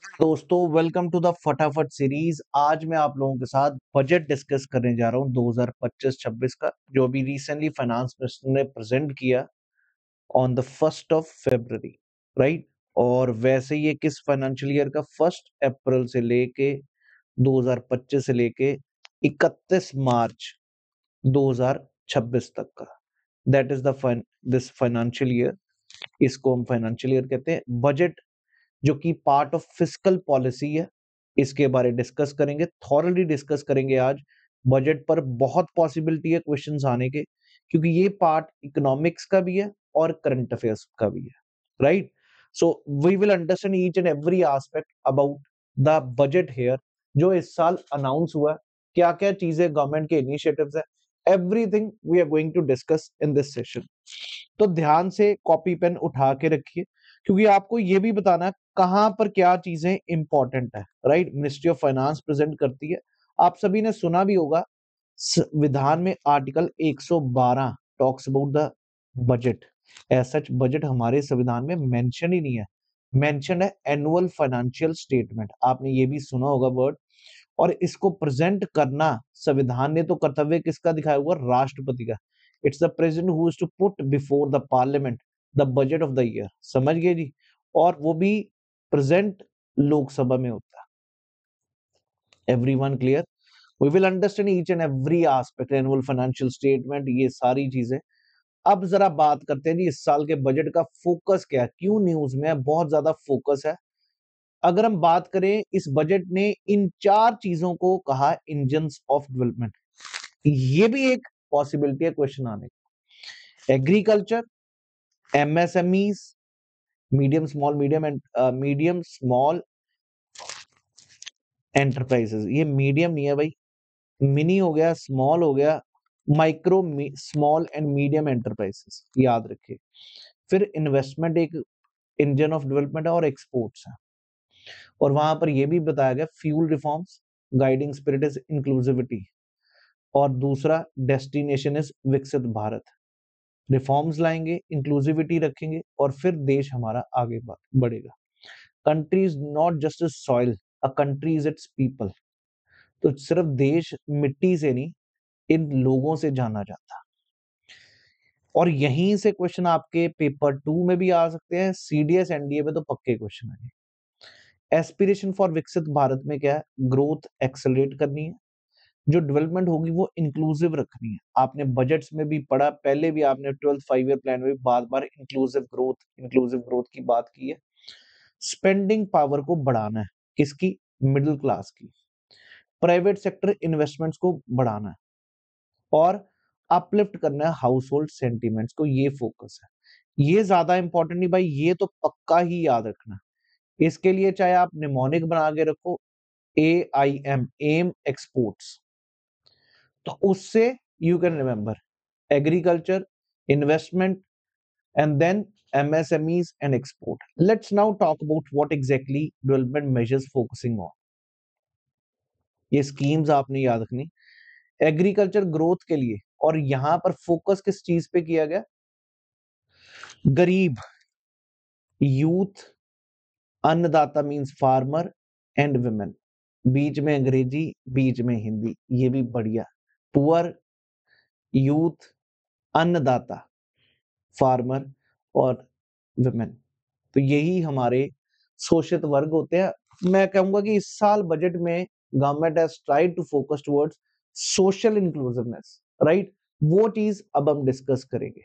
दोस्तों welcome to the फटाफट series. आज मैं आप लोगों के साथ बजट डिस्कस करने जा रहा हूं 2025-26 का, जो अभी रिसेंटली फाइनेंस मिनिस्टर ने प्रेजेंट किया ऑन द 1 February, राइट। और वैसे ये किस फाइनेंशियल ईयर का, 1 अप्रैल से लेके 2025 से लेके 31 मार्च 2026 तक का, that is the this financial year. इसको हम फाइनेंशियल ईयर कहते हैं। बजट जो कि पार्ट ऑफ फिस्कल पॉलिसी है, इसके बारे डिस्कस करेंगे, थॉरली डिस्कस करेंगे आज। बजट पर बहुत पॉसिबिलिटी है क्वेश्चंस आने के, क्योंकि ये पार्ट इकोनॉमिक्स का भी है और करंट अफेयर्स का भी है, right. So we will understand each and every aspect about the budget here, जो इस साल अनाउंस हुआ है, क्या क्या चीजें गवर्नमेंट के इनिशिएटिव्स है, everything we are going to discuss in this session. तो ध्यान से कॉपी पेन उठा के रखिए, क्योंकि आपको ये भी बताना है कहां पर क्या चीजें इंपॉर्टेंट है, right. Ministry of finance present करती है। आप सभी ने सुना भी होगा, विधान में article 112 talks about the budget. As such budget हमारे संविधान में मेंशन ही नहीं है। मेंशन है एनुअल फाइनेंशियल स्टेटमेंट, आपने ये भी सुना होगा वर्ड। और इसको प्रेजेंट करना संविधान ने तो कर्तव्य किसका दिखाया हुआ, राष्ट्रपति का। It's the president who is to put before the parliament the budget of the year, समझ गए जी। और वो भी प्रेजेंट लोकसभा में होता है। Everyone clear? We will understand each and every aspect, annual financial statement, ये सारी चीजें। अब जरा बात करते हैं जी, इस साल के बजट का फोकस क्या है, क्यों न्यूज में बहुत ज्यादा फोकस है। अगर हम बात करें, इस बजट ने इन चार चीजों को कहा इंजन्स ऑफ डेवलपमेंट। ये भी एक पॉसिबिलिटी है क्वेश्चन आने की। Agriculture, MSMEs, medium small enterprises. ये मीडियम नहीं है भाई, मिनी हो गया, स्मॉल हो गया, micro small and medium enterprises, याद रखिए। फिर इन्वेस्टमेंट एक इंजन ऑफ डेवलपमेंट है, और एक्सपोर्ट्स है। और वहां पर यह भी बताया गया fuel reforms, guiding spirit is inclusivity, और दूसरा डेस्टिनेशन इज विकसित भारत। रिफॉर्म्स लाएंगे, इंक्लूसिविटी रखेंगे, और फिर देश हमारा आगे बढ़ेगा। Country is not just soil, a country is it's people. तो सिर्फ देश मिट्टी से नहीं, इन लोगों से जाना जाता है। और यहीं से क्वेश्चन आपके पेपर 2 में भी आ सकते हैं, सीडीएस एनडीए में तो पक्के क्वेश्चन आएंगे। एस्पिरेशन फॉर विकसित भारत में क्या है, ग्रोथ एक्सेलरेट करनी है, जो डेवलपमेंट होगी वो इंक्लूसिव रखनी है। आपने बजट्स में भी पढ़ा, पहले भी आपने 12th 5 ईयर प्लान में भी बार बार इंक्लूसिव ग्रोथ की बात की है। स्पेंडिंग पावर को बढ़ाना है, किसकी, मिडिल क्लास की। प्राइवेट सेक्टर इन्वेस्टमेंट्स को बढ़ाना है, और अपलिफ्ट करना है हाउस होल्ड सेंटीमेंट्स को, ये फोकस है। ये ज्यादा इंपॉर्टेंट नहीं भाई, ये तो पक्का ही याद रखना। इसके लिए चाहे आप निमोनिक बना के रखो, AIM, एम एक्सपोर्ट्स, तो उससे you can remember agriculture, investment, and then MSMEs and export. Let's now talk about what exactly development measures focusing on. ये स्कीम्स आपने याद रखनी एग्रीकल्चर ग्रोथ के लिए, और यहां पर फोकस किस चीज पे किया गया, गरीब, यूथ, अन्नदाता मींस फार्मर, एंड वुमेन। बीच में अंग्रेजी, बीच में हिंदी, ये भी बढ़िया। पुअर, यूथ, अन्नदाता, फार्मर, और वुमेन। तो यही हमारे शोषित वर्ग होते हैं। मैं कहूंगा कि इस साल बजट में government has tried to focus towards social inclusiveness, right. वो चीज अब हम डिस्कस करेंगे।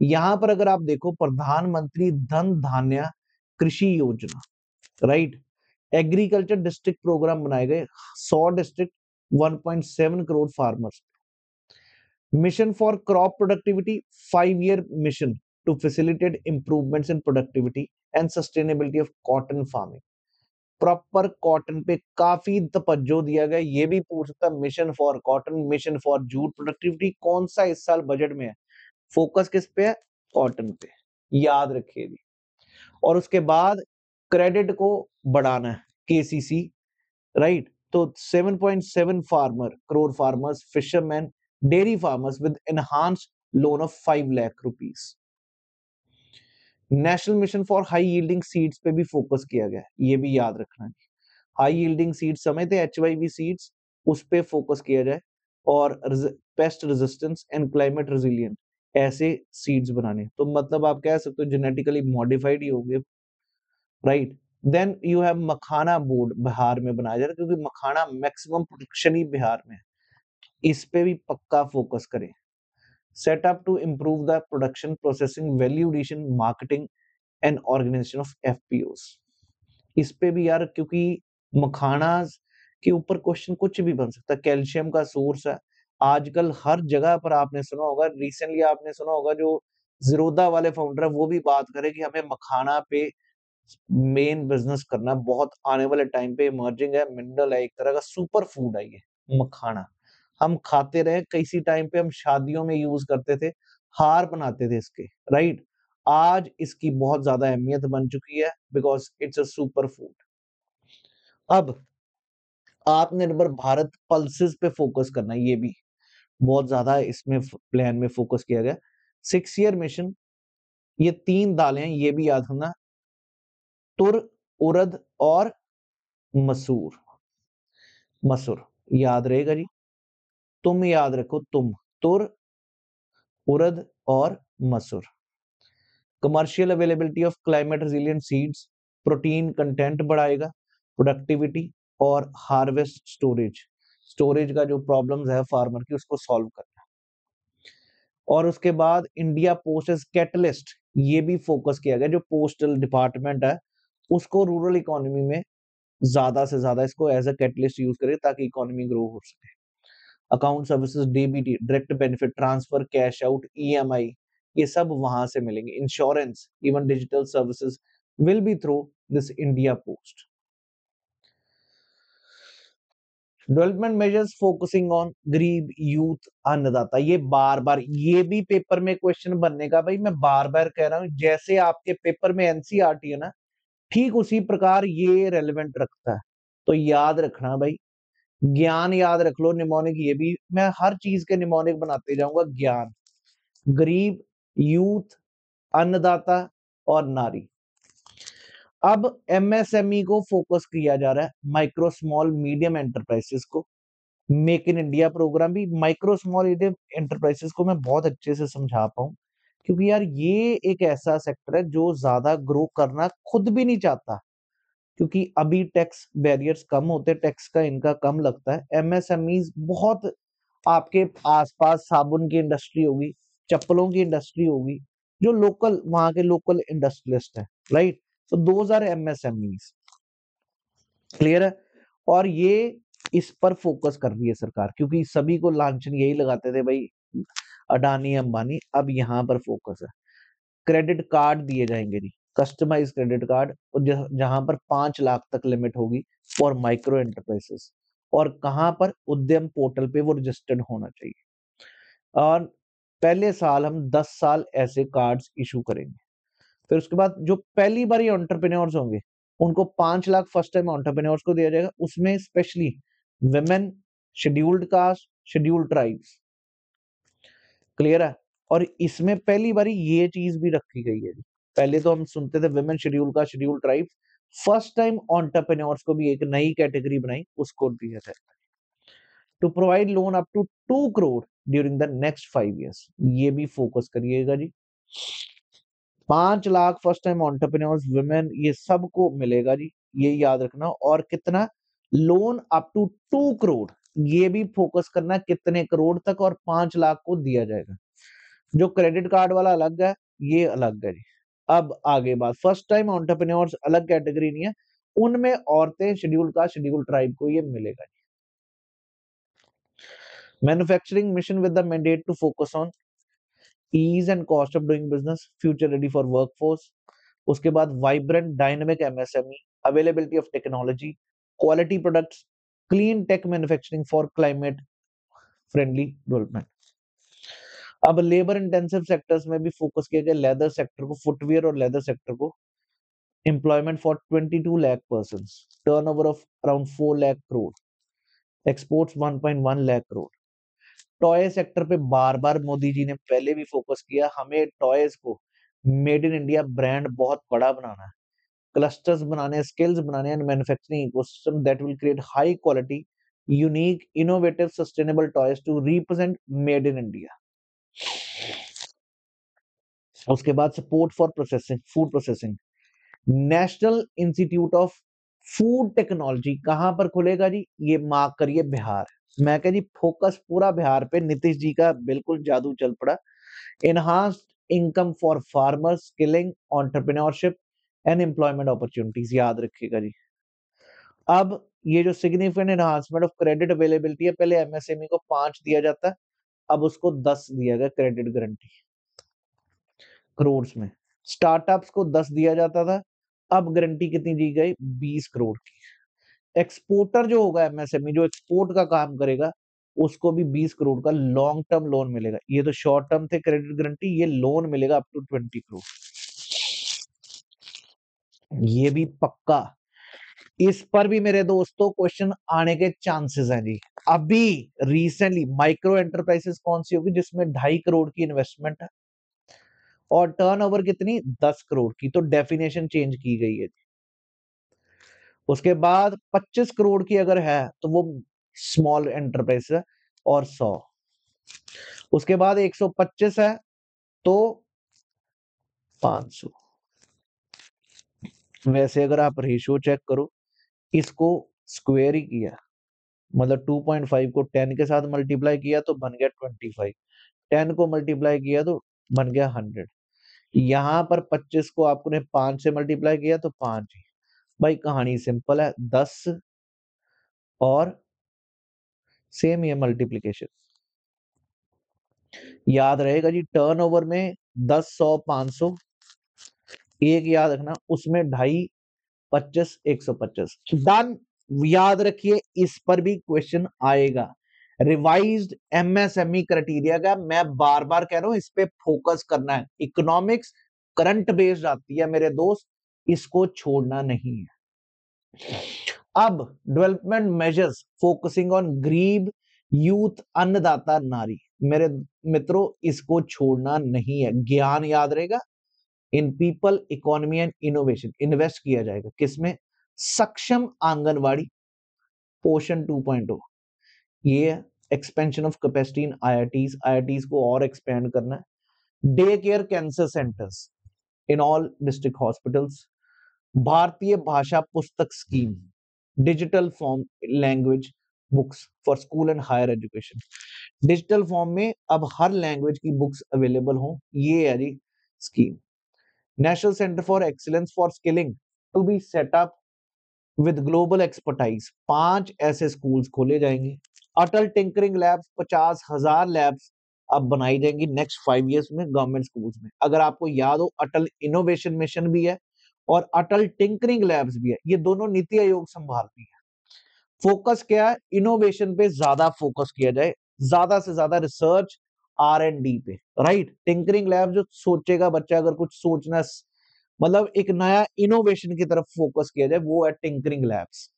यहां पर अगर आप देखो, प्रधानमंत्री धन धान्य कृषि योजना, राइट। एग्रीकल्चर डिस्ट्रिक्ट प्रोग्राम बनाए गए, 100 district, 1.7 crore farmers. Mission for crop productivity, 5 year mission to facilitate improvements in productivity and sustainability of cotton farming. Proper cotton पे काफी तवज्जो दिया गया। ये भी पूछ सकता है, mission for cotton, mission for jute productivity, कौन सा इस साल बजट में है, फोकस किस पे है, कॉटन पे, याद रखिए जी। और उसके बाद क्रेडिट को बढ़ाना है, KCC, राइट। तो 7.7 crore farmers, fisherman, dairy farmers with enhanced loan of 5 lakh rupees. National mission for high yielding seeds पे भी फोकस किया गया है, ये भी याद रखना है। हाई यील्डिंग सीड्स समझते हैं, HYV सीड्स, उस पे फोकस किया जाए, और paste resistance and climate resilient ऐसे सीड्स बनाने। तो मतलब आप कह सकते हो जेनेटिकली मॉडिफाइड ही होंगे, right. Then you have makhana board, Bihar में बनाया जा रहा है, क्योंकि मखाना मैक्सिमम प्रोडक्शन ही बिहार में है, इस पे भी पक्का फोकस करें। Set up to improve the production, processing, value addition, marketing and organisation of FPOs। इस पे भी यार, क्योंकि मखाना के ऊपर क्वेश्चन कुछ भी बन सकता है, कैल्शियम का सोर्स है। आजकल हर जगह पर आपने सुना होगा, रिसेंटली आपने सुना होगा, जो जीरोदा वाले फाउंडर है वो भी बात करे कि हमें मखाना पे मेन बिजनेस करना, बहुत आने वाले टाइम पे इमर्जिंग है, मिनरल है, एक तरह का सुपर फूड है ये मखाना। हम खाते रहे, किसी टाइम पे हम शादियों में यूज करते थे, हार बनाते थे इसके, राइट। आज इसकी बहुत ज्यादा अहमियत बन चुकी है, because it's a super food. अब आत्मनिर्भर भारत पल्सेस पे फोकस करना, ये भी बहुत ज्यादा इसमें प्लान में फोकस किया गया। 6 ईयर मिशन, ये 3 दालें हैं, ये भी याद रखना, तुर, उड़द और मसूर। मसूर याद रहेगा जी, तुम याद रखो, तुम, तुर, उड़द और मसूर। Commercial availability of climate resilient seeds, protein content बढ़ाएगा, प्रोडक्टिविटी और हार्वेस्ट स्टोरेज, स्टोरेज का जो प्रॉब्लम्स है फार्मर की, उसको सॉल्व करना। और उसके बाद इंडिया पोस्ट एज कैटलिस्ट, ये भी फोकस किया गया, जो पोस्टल डिपार्टमेंट है उसको रूरल इकोनॉमी में ज्यादा से ज्यादा इसको एज अ कैटलिस्ट यूज करे, ताकि इकोनॉमी ग्रो हो सके। Account services, DBT, direct benefit transfer, cash out, EMI, ये सब वहां से मिलेंगे। Insurance, even digital services will be through this India post. Development measures focusing on गरीब, यूथ, अन्नदाता, ये बार बार, ये भी पेपर में क्वेश्चन बनने का, भाई मैं बार बार कह रहा हूं, जैसे आपके पेपर में NCERT है ना, ठीक उसी प्रकार ये रेलेवेंट रखता है। तो याद रखना भाई, ज्ञान याद रख लो, निमोनिक, ये भी मैं हर चीज के निमोनिक बनाते जाऊंगा। ज्ञान, गरीब, यूथ, अन्नदाता और नारी। अब MSME को फोकस किया जा रहा है, माइक्रो स्मॉल मीडियम एंटरप्राइजेस को। मेक इन इंडिया प्रोग्राम भी माइक्रो स्मॉल एंटरप्राइजेस को मैं बहुत अच्छे से समझा पाऊं, क्योंकि यार ये एक ऐसा सेक्टर है जो ज्यादा ग्रो करना खुद भी नहीं चाहता, क्योंकि अभी टैक्स बैरियर्स कम होते, टैक्स का इनका कम लगता है। MSMEs बहुत, आपके आसपास साबुन की इंडस्ट्री होगी, चप्पलों की इंडस्ट्री होगी, जो लोकल वहां के लोकल इंडस्ट्रियलिस्ट है, राइट। तो दोज आर MSMEs, क्लियर है। और ये इस पर फोकस कर रही है सरकार, क्योंकि सभी को लांछन यही लगाते थे भाई, अडानी अंबानी, अब यहाँ पर फोकस है। क्रेडिट कार्ड दिए जाएंगे जी, कस्टमाइज क्रेडिट कार्ड, और जहां पर 5 लाख तक लिमिट होगी फॉर माइक्रो एंटरप्राइजेस, और कहां पर उद्यम पोर्टल पे वो रजिस्टर्ड होना चाहिए। और पहले साल हम 10 साल ऐसे कार्ड्स इशू करेंगे। फिर उसके बाद जो पहली बार ये एंटरप्रेन्योर्स होंगे, उनको 5 लाख फर्स्ट टाइम एंटरप्रेन्योर्स को दिया जाएगा, उसमें specially women, scheduled caste, scheduled tribes, clear है। और इसमें पहली बार ये चीज भी रखी गई है। पहले तो हम सुनते थे वुमेन, शेड्यूल का, schedule tribes, first time entrepreneurs को भी एक नई कैटेगरी बनाई, उसको दिया जाएगा। To provide loan up to 2 crore during the next 5 years, ये भी फोकस करिएगा जी। 5 lakh first time entrepreneurs, women, ये सबको मिलेगा जी, ये याद रखना। और कितना, लोन अप टू 2 करोड़, ये भी फोकस करना, कितने करोड़ तक, और 5 लाख को दिया जाएगा। जो क्रेडिट कार्ड वाला अलग है, ये अलग है जी। अब आगे बात, फर्स्ट टाइम एंटरप्रेन्योर्स अलग कैटेगरी नहीं है, उनमें औरतें, शेड्यूल कास्ट, शेड्यूल ट्राइब को ये मिलेगा जी। Manufacturing mission with the mandate to focus on ease and cost of doing business, future ready for workforce. उसके बाद vibrant dynamic MSME, availability of technology, quality products, clean tech manufacturing for climate friendly development. अब labour intensive sectors में भी focus किया गया, leather sector को, footwear और leather sector को, employment for 22 lakh person, turnover of around 4 lakh crore, exports 1.1 lakh crore. Toy sector पे बार बार मोदी जी ने पहले भी फोकस किया, हमें टॉयज को मेड इन इंडिया ब्रांड बहुत बड़ा बनाना है, क्लस्टर्स बनाने हैं, स्किल्स बनाने हैं, and manufacturing ecosystem that will create high quality unique innovative sustainable toys to represent made in India. उसके बाद support for processing, food processing, national institute of food technology कहां पर खुलेगा जी? ये मार्क करिए, बिहार। मैं कह जी फोकस पूरा बिहार पे, नीतीश जी का बिल्कुल जादू चल पड़ा। Enhanced income for farmers, skilling, entrepreneurship and employment opportunities, याद रखिएगा जी। अब ये जो significant enhancement of credit availability है, पहले एमएसएमई को 5 दिया जाता है, अब उसको 10 दिया गया क्रेडिट गारंटी करोड़ में। स्टार्टअप्स को 10 दिया जाता था, अब गारंटी कितनी दी गई? 20 करोड़ की। एक्सपोर्टर जो होगा एमएसएमई, जो एक्सपोर्ट का काम करेगा, उसको भी 20 करोड़ का लॉन्ग टर्म लोन मिलेगा। ये तो शॉर्ट टर्म थे क्रेडिट गारंटी, ये लोन मिलेगा अप टू 20 करोड़, ये भी पक्का। इस पर भी मेरे दोस्तों क्वेश्चन आने के चांसेस हैं जी। अभी रिसेंटली माइक्रो एंटरप्राइजेस कौन सी होगी जिसमें 2.5 करोड़ की इन्वेस्टमेंट है और टर्नओवर कितनी? 10 करोड़ की, तो डेफिनेशन चेंज की गई है। उसके बाद 25 करोड़ की अगर है तो वो स्मॉल एंटरप्राइज है और 100, उसके बाद 125 है तो 500। वैसे अगर आप रेशियो चेक करो, इसको स्क्वायर ही किया, मतलब 2.5 को 10 के साथ मल्टीप्लाई किया तो बन गया 25, 10 को मल्टीप्लाई किया तो बन गया 100। यहां पर 25 को आपने 5 से मल्टीप्लाई किया तो 5 ही। भाई कहानी सिंपल है, 10 और सेम ये मल्टीप्लीकेशन याद रहेगा जी। टर्नओवर में 10, 100, 500, एक याद रखना उसमें 2.5, 25, 125 डन। याद रखिए इस पर भी क्वेश्चन आएगा। रिवाइज्ड एमएसएमई क्राइटेरिया का मैं बार बार कह रहा हूं, इस पे फोकस करना है। इकोनॉमिक्स करंट बेस्ड आती है मेरे दोस्त, इसको छोड़ना नहीं है। अब डेवलपमेंट मेजर्स फोकसिंग ऑन गरीब यूथ, अन्नदाता, नारी, मेरे मित्रों इसको छोड़ना नहीं है। ज्ञान याद रहेगा, in people, economy and innovation invest किया जाएगा। किसमें? सक्षम आंगनवाड़ी, पोषण 2.0, ये expansion of capacity in IITs, IITs को और एक्सपेंड करना है। Day care cancer centres in all district hospitals, Bharatiya Bhasha Pustak scheme, digital form language books for school and higher education, digital form में अब हर लैंग्वेज की बुक्स अवेलेबल हो, ये है जी scheme. National centre for excellence for skilling to be setup with global expertise, 5 ऐसे schools खोले जाएंगे। अटल टिंकरिंग लैब्स, 50,000 लैब्स अब बनाई जाएंगी नेक्स्ट 5 इयर्स में गवर्नमेंट स्कूल्स में। अगर आपको याद हो, अटल इनोवेशन मिशन भी है और अटल टिंकरिंग लैब्स भी है, ये दोनों नीति आयोग संभालती है। फोकस क्या है? इनोवेशन पे ज्यादा फोकस किया जाए, ज्यादा से ज्यादा रिसर्च, R&D पे, राइट। टिंकरिंग लैब जो सोचेगा बच्चा, अगर कुछ सोचना, मतलब एक नया इनोवेशन की तरफ फोकस किया जाए, वो है tinkering labs.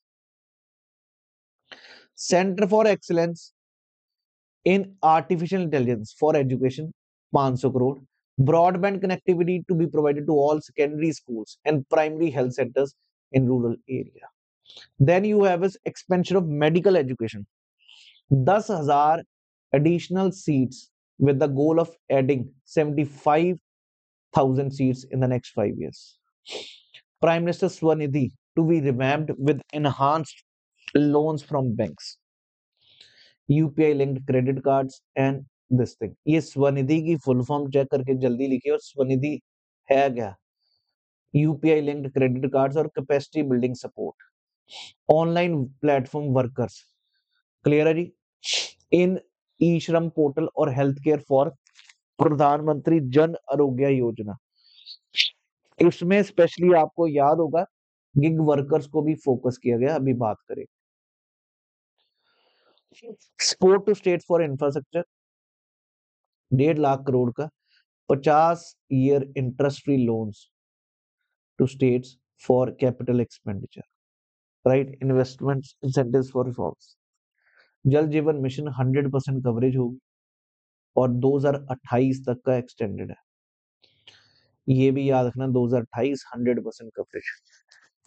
Centre for excellence in artificial intelligence for education, 500 crore. Broadband connectivity to be provided to all secondary schools and primary health centres in rural area. Then you have expansion of medical education, 10,000 additional seats with the goal of adding 75,000 seats in the next 5 years. Prime Minister Swanidhi to be revamped with enhanced loans from banks, UPI linked credit cards and this thing। ये स्वनिधि की full form check करके जल्दी लिखिए, और स्वनिधि है क्या? UPI linked credit cards और capacity building support, online platform workers, clear है जी। इन ई श्रम पोर्टल और हेल्थ केयर फॉर प्रधानमंत्री जन आरोग्य योजना, इसमें स्पेशली आपको याद होगा गिग वर्कर्स को भी फोकस किया गया। अभी बात करें support to state for infrastructure, 1.5 lakh crore का 50 year interest free loans to states for capital expenditure, right. Investment incentives for reforms, Jal Jeevan mission 100% coverage होगी और 2028 तक का एक्सटेंडेड है। ये भी याद रखना 2028 100% coverage.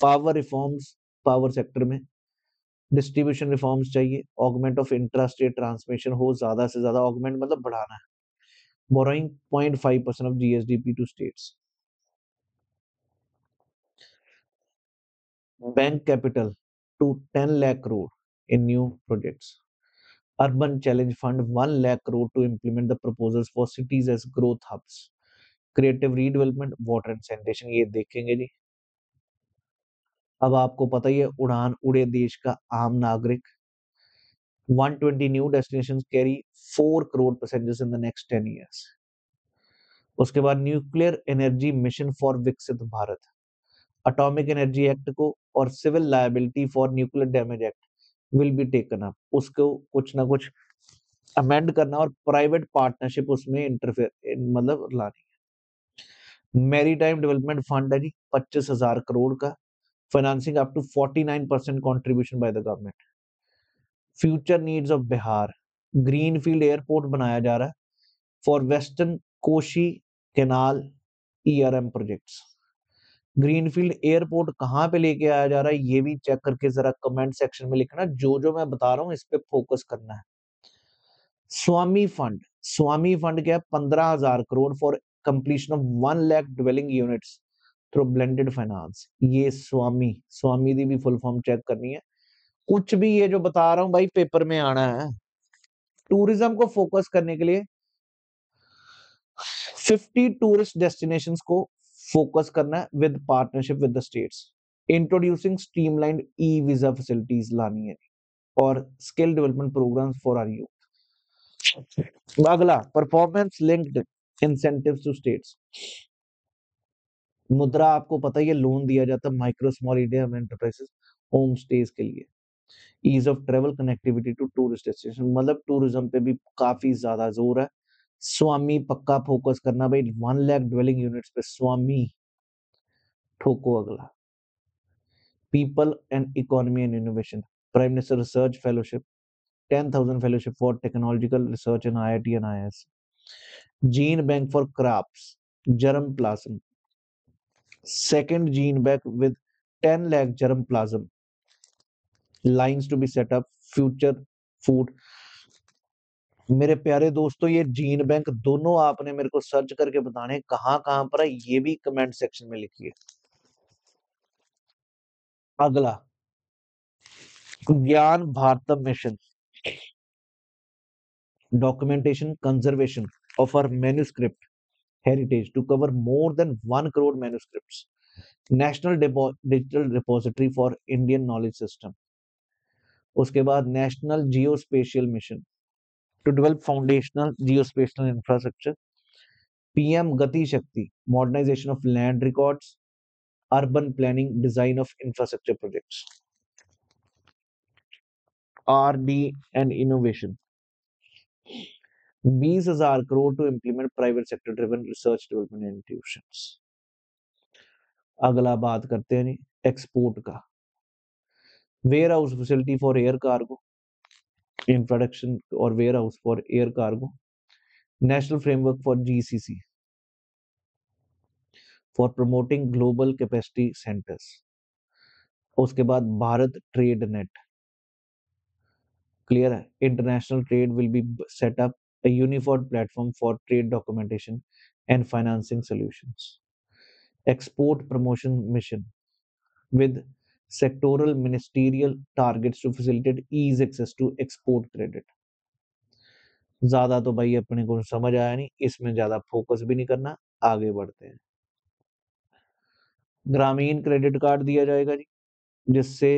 Power reforms, power sector में डिस्ट्रीब्यूशन रिफॉर्म्स चाहिए, augment of intra state transmission हो, ज्यादा से ज्यादा ऑगमेंट मतलब बढ़ाना है, borrowing 0.5% of GSDP to states, bank capital to 10 lakh crore in new projects, urban challenge fund 1 lakh crore to implement the proposals for cities as growth hubs, creative redevelopment, water and sanitation, ये देखेंगे जी। अब आपको पता ही है, उड़ान उड़े देश का आम नागरिक, 120 new destinations carry 4 crore passengers in the next 10 years। उसके बाद न्यूक्लियर एनर्जी मिशन फॉर विकसित भारत, एटॉमिक एनर्जी एक्ट को और civil liability for nuclear damage act will be taken up, उसको कुछ ना कुछ अमेंड करना और प्राइवेट पार्टनरशिप उसमें इंटरफेयर मतलब लानी है। मैरीटाइम डेवलपमेंट फंड है जी 25,000 करोड़ का, financing up to 49% contribution by the government. Future needs of Bihar, greenfield airport बनाया जा रहा है for western Kosi canal ERM projects. Greenfield airport कहाँ पे लेके आया जा रहा है ये भी चेक करके जरा कमेंट सेक्शन में लिखना, जो जो मैं बता रहा हूँ इस पे फोकस करना है। स्वामी फंड, स्वामी फंड क्या है, 15,000 crore for completion of 1 lakh dwelling units through blended finance. ये स्वामी, स्वामी दी भी फुल फॉर्म चेक करनी है। कुछ भी ये जो बता रहा हूँ भाई पेपर में आना है। टूरिज्म को फोकस करने के लिए 50 टूरिस्ट डेस्टिनेशंस को फोकस करना है with partnership with the states. Introducing streamlined e visa facilities लानी है और skill development programs for our youth. अगला performance linked incentives to states. Mudra आपको पता ही है, लोन दिया जाता है micro small medium enterprises home stage के लिए। Ease of travel connectivity to tourist destination, मतलब टूरिज्म पे भी काफी ज्यादा जोर है। स्वामी पक्का फोकस करना भाई, 1 लाख ड्वेलिंग यूनिट्स पे स्वामी ठोको। अगला people and economy and innovation, prime minister research fellowship 10,000 fellowship for technological research in IIT and IIS. Gene bank for crops germ plasm, second gene bank with 10 lakh germplasm lines to be set up, future food। मेरे प्यारे दोस्तों, ये gene bank दोनों आपने मेरे को search करके बताने कहां कहां पर है, ये भी कमेंट सेक्शन में लिखिए। अगला Gyan Bharatam mission, documentation conservation of our manuscript heritage to cover more than 1 crore manuscripts, national digital repository for Indian knowledge system। उसके बाद national geospatial mission to develop foundational geospatial infrastructure. PM Gati Shakti modernisation of land records, urban planning design of infrastructure projects. R D and innovation 20,000 crore to implement private sector driven research development institutions. अगला बात करते हैं export का, warehouse facility for air cargo, introduction और warehouse for air cargo, national framework for GCC for promoting global capacity centres. उसके बाद Bharat trade net, clear है, international trade will be set up a unified platform for trade documentation and financing solutions। Export promotion mission with sectoral ministerial targets to facilitate ease access to export credit। ज्यादा तो भाई अपने को समझ आया नहीं, इसमें ज्यादा फोकस भी नहीं करना, आगे बढ़ते हैं। ग्रामीण क्रेडिट कार्ड दिया जाएगा जी, जिससे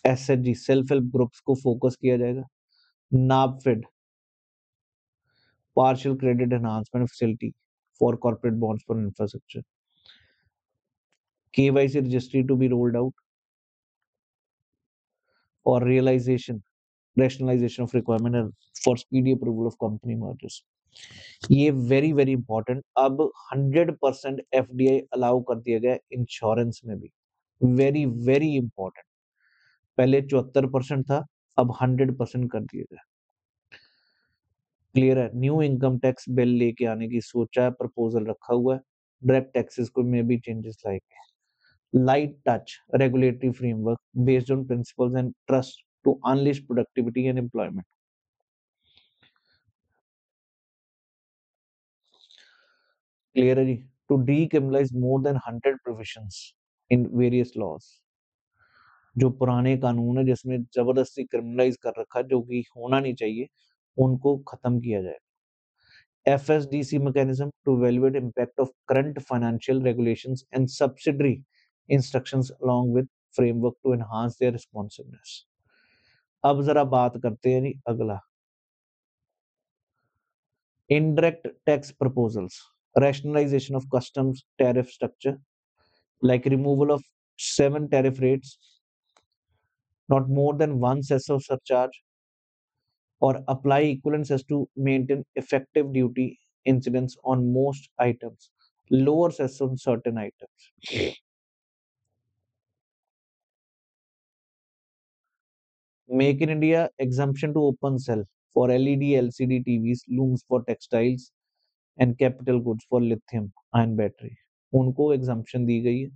एसएचजी सेल्फ हेल्प ग्रुप्स को फोकस किया जाएगा। नाबफेड partial credit enhancement facility for corporate bonds for infrastructure। KYC registry to be rolled out or rationalization of requirement for speedy approval of company mergers। ये very very important, अब 100% FDI allow कर दिया गया insurance में भी, very very important. पहले 74% था, अब 100% कर दिया गया। क्लियर है, न्यू इनकम टैक्स बिल लेके आने की सोचा है, प्रपोजल रखा हुआ है, डायरेक्ट टैक्सेस को में भी चेंजेस लाएंगे। Light touch regulatory framework based on principles and trust to unleash productivity and employment. Clear है जी? To decriminalize more than 100 provisions in various laws. जो पुराने कानून है जिसमें जबरदस्ती क्रिमिनलाइज कर रखा है जो कि होना नहीं चाहिए, उनको खत्म किया जाए। FSDC mechanism to evaluate impact of current financial regulations and subsidiary instructions along with framework to enhance their responsiveness. अब जरा बात करते हैं जी अगला, indirect tax proposals, rationalization of customs tariff structure, like removal of 7 tariff rates, not more than one cess of surcharge, or apply equivalent cess to maintain effective duty incidence on most items, lower cess on certain items. Make in India exemption to open cell for LED, LCD TVs, looms for textiles and capital goods for lithium ion battery. उनको exemption दी गई है।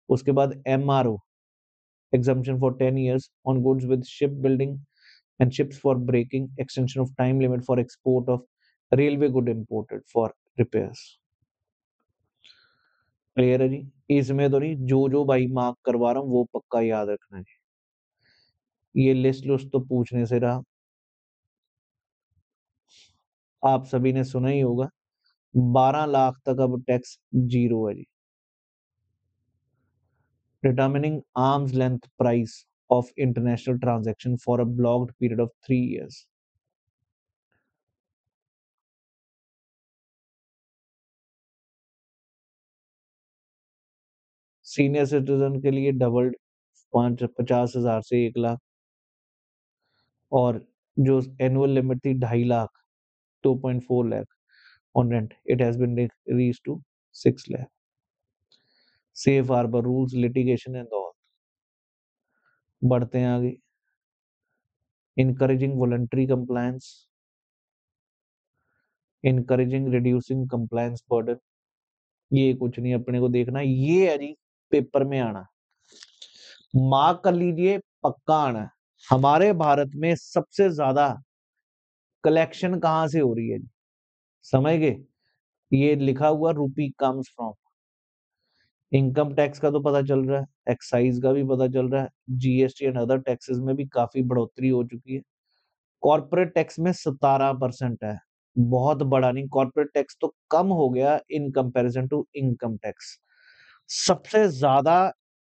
उसके बाद MRO exemption for 10 years on goods with shipbuilding and ships for breaking, extension of time limit for export of railway good imported for repairs. Clear है जी? इसमें तो नहीं, जो जो भाई मार्क करवा रहा हूँ वो पक्का याद रखना है। ये लिस्ट लुस्ट तो पूछने से रहा, आप सभी ने सुना ही होगा 12 लाख तक अब टैक्स जीरो है जी। Determining arm's length price of international transaction for a blocked period of 3 years. Senior citizen के लिए डबल्ड 50,000 से 1 लाख, और जो एनुअल लिमिट थी 2.5 lakh 2.4 lakh on rent, it has been decreased to 6 lakh. Safe harbor rules, litigation and all. बढ़ते हैं आगे, encouraging voluntary compliance, encouraging reducing compliance burden. ये कुछ नहीं अपने को देखना, ये है जी पेपर में आना, मार्क कर लीजिए, पक्का आना है। हमारे भारत में सबसे ज्यादा कलेक्शन कहां से हो रही है, समझ गए? ये लिखा हुआ रूपी कम्स फ्रॉम, इनकम टैक्स का तो पता चल रहा है, एक्साइज का भी पता चल रहा है, जीएसटी एंड अदर टैक्सेस में भी काफी बढ़ोतरी हो चुकी है। कॉर्पोरेट टैक्स में 17% है, बहुत बड़ा नहीं, कॉर्पोरेट टैक्स तो कम हो गया in comparison to income tax. सबसे ज्यादा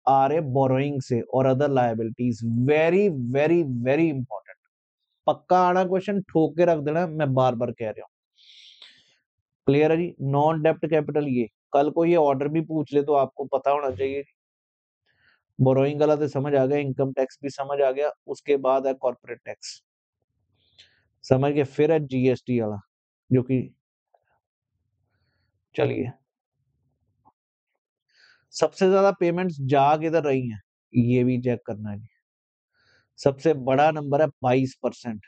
आ रहे बोरोइंग से और other liabilities, very very very important, पक्का आना क्वेश्चन, ठोक के रख देना, मैं बार बार कह रहा हूँ। क्लियर है जी? नॉन डेप्ट कैपिटल, ये कल को ये ऑर्डर भी पूछ ले तो आपको पता होना चाहिए। बोरोइंग वाला तो समझ आ गया, इनकम टैक्स भी समझ आ गया, उसके बाद है कॉर्पोरेट टैक्स, समझ गए? फिर है जीएसटी वाला, जो कि चलिए, सबसे ज्यादा पेमेंट्स जा किधर रही हैं ये भी चेक करना है। सबसे बड़ा नंबर है 22%,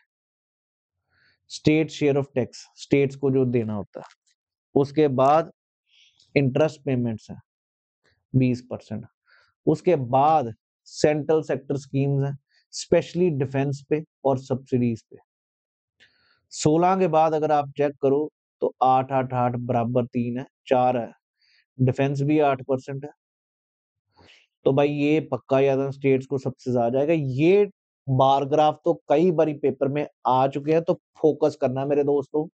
state share of tax, states को जो देना होता है। उसके बाद इंटरेस्ट पेमेंट्स है 20%। उसके बाद सेंट्रल सेक्टर स्कीम्स हैं, स्पेशली डिफेंस पे और सब्सिडीज पे। 16 के बाद अगर आप चेक करो तो 8 8 8 बराबर 3 है, 4 है, डिफेंस भी 8% है। तो भाई ये पक्का याद है, स्टेट्स को सबसे ज्यादा जाएगा। ये बार ग्राफ तो कई बारी पेपर में आ चुके हैं, तो फोकस करना मेरे दोस्तों,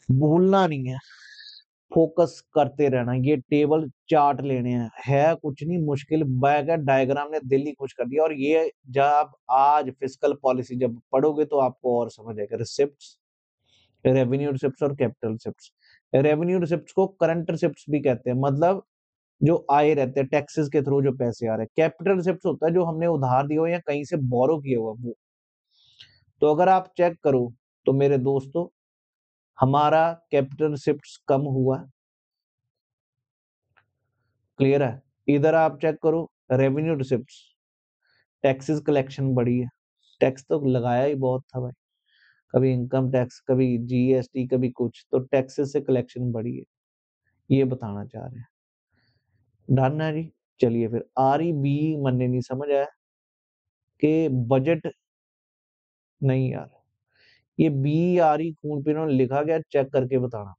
भूलना नहीं है, फोकस करते रहना। ये टेबल चार्ट लेने हैं, है कुछ नहीं मुश्किल, बैग है, डायग्राम ने दिल ही खुश कर दिया। और ये जब आज फिस्कल पॉलिसी जब पढ़ोगे तो आपको और समझ आएगा। रिसिप्ट्स, रेवेन्यू रिसिप्ट्स और कैपिटल रिसिप्ट्स। रेवेन्यू रिसिप्ट्स को करंट रिसिप्ट्स भी कहते हैं, मतलब जो आए रहते हैं टैक्सेस के थ्रू जो पैसे आ रहे हैं। कैपिटल रिसिप्ट्स होता है जो हमने उधार दिया हो या कहीं से बोरो किया हुआ वो। तो अगर आप चेक करो तो मेरे दोस्तों, हमारा कैपिटल रिसिप्ट्स कम हुआ, क्लियर है? इधर आप चेक करो रेवेन्यू रिसिप्ट्स, टैक्सेस कलेक्शन बढ़ी है, टैक्स तो लगाया ही बहुत था भाई, कभी इनकम टैक्स, कभी जीएसटी, कभी कुछ, तो टैक्सेस से कलेक्शन बढ़ी है, ये बताना चाह रहे हैं। डन है जी। चलिए फिर REB मन्ने नहीं समझ आया कि बजट, नहीं यार, ये BRE खून पे इन्होंने लिखा गया, चेक करके बताना।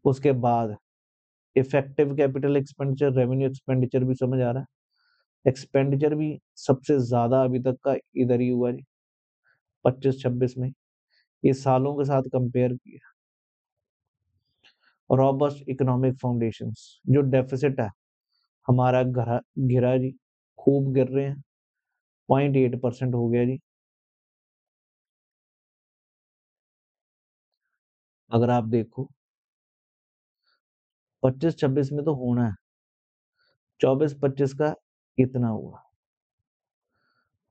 उसके बाद effective capital expenditure, revenue expenditure भी समझ आ रहा है। एक्सपेंडिचर भी सबसे ज्यादा अभी तक का इधर ही हुआ जी, 25-26 में, ये सालों के साथ कंपेयर किया। रॉबस्ट इकोनॉमिक फाउंडेशंस, जो डेफिसिट है हमारा गिरा जी, खूब गिर रहे हैं, 0.8% हो गया जी। अगर आप देखो 25-26 में तो होना है, 24-25 का इतना हुआ,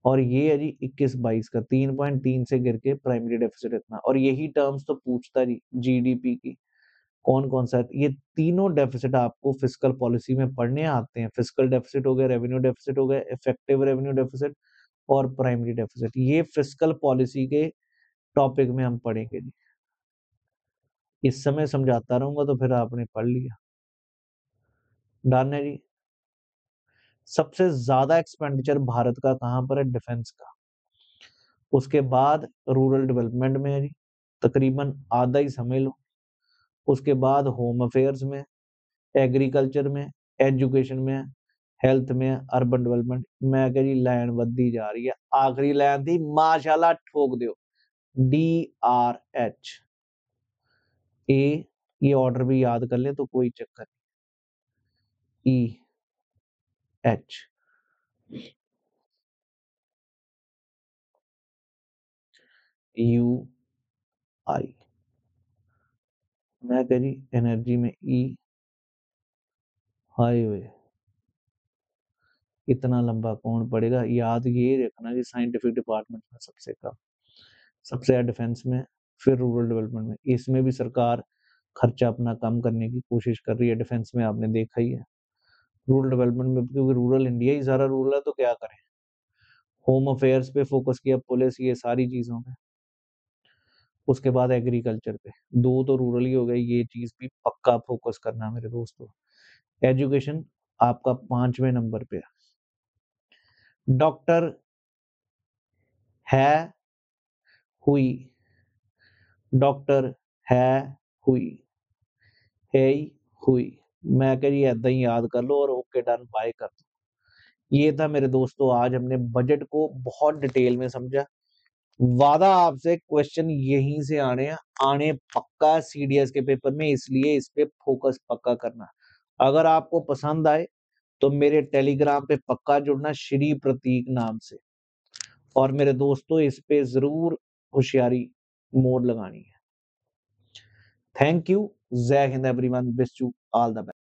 और ये है जी 21-22 का 3.3 से गिर के प्राइमरी डेफिसिट इतना। और यही टर्म्स तो पूछता जी GDP की, कौन कौन सा है, ये तीनों डेफिसिट आपको फिस्कल पॉलिसी में पढ़ने आते हैं। फिस्कल डेफिसिट हो गया, रेवेन्यू डेफिसिट हो गया, इफेक्टिव रेवेन्यू डेफिसिट और प्राइमरी डेफिसिट, ये फिस्कल पॉलिसी के टॉपिक में हम पढ़ेंगे जी। इस समय समझाता रहूंगा तो फिर आपने पढ़ लिया। डन है जी। सबसे ज्यादा एक्सपेंडिचर भारत का कहां पर है? डिफेंस का। उसके बाद रूरल डेवलपमेंट में है जी, तकरीबन आधा ही समझ लो। उसके बाद होम अफेयर्स में, एग्रीकल्चर में, एजुकेशन में, हेल्थ में, अर्बन डेवलपमेंट। मैं कह जी लाइन बढ़ती जा रही है, आखिरी लाइन थी, माशाल्लाह ठोक दो, DRH। ये ऑर्डर भी याद कर ले तो कोई चक्कर नहीं। EH, UI। मैं कह जी एनर्जी में हाईवे, इतना लंबा कौन पड़ेगा, याद ये रखना कि साइंटिफिक डिपार्टमेंट में सबसे कम, सबसे ज्यादा डिफेंस में, फिर रूरल डेवलपमेंट में। इसमें भी सरकार खर्चा अपना कम करने की कोशिश कर रही है, डिफेंस में आपने देखा ही है। रूरल डेवलपमेंट में क्योंकि रूरल इंडिया ही सारा रूरल है तो क्या करें, होम अफेयर्स पे फोकस किया, पुलिस, ये सारी चीजों पे। उसके बाद एग्रीकल्चर पे, दो तो रूरल ही हो गए, ये चीज भी पक्का फोकस करना मेरे दोस्तों। एजुकेशन आपका 5वें नंबर पे है। डॉक्टर है, हुई, डॉक्टर है, हुई, है ही, हुई। मैं कह रही ऐदा ही याद कर लो और ओके डन बाय कर दो। ये था मेरे दोस्तों, आज हमने बजट को बहुत डिटेल में समझा। वादा आपसे क्वेश्चन यहीं से आने हैं, आने पक्का CDS के पेपर में, इसलिए इस पे फोकस पक्का करना। अगर आपको पसंद आए तो मेरे टेलीग्राम पे पक्का जुड़ना, श्री प्रतीक नाम से। और मेरे दोस्तों इस पे जरूर होशियारी मोड लगानी है। Thank you. जय Hind everyone, wish you all the best.